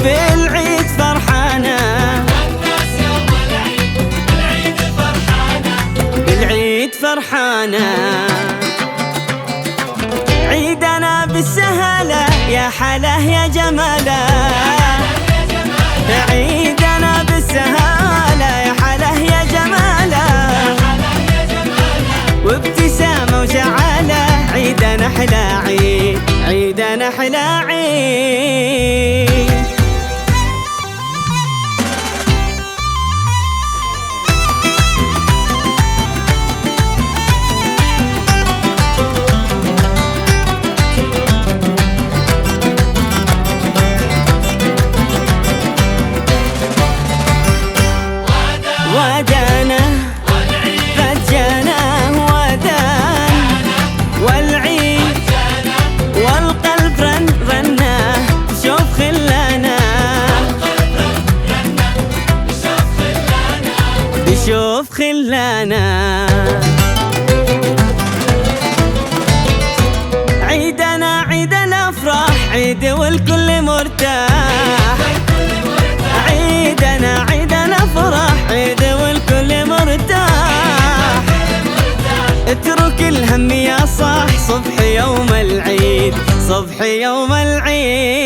بالعيد فرحانة، والناس يوم العيد بالعيد فرحانة، بالعيد فرحانة. عيدنا بالسهالة يا حلا يا جماله، عيدنا بالسهالة يا حلا يا جماله، وابتسامة وجعالة. عيدنا حلا عيد، عيدنا حلا عيد. ودانا فجانا ودان والعيد والقلب رنا شوف خلانا، بشوف خلانا. عيدنا عيد الافراح، عيد والكل مرتاح. عيدنا عيد الافراح، عيد والكل مرتاح. اترك الهم يا صاح، صبح يوم العيد، صبح يوم العيد.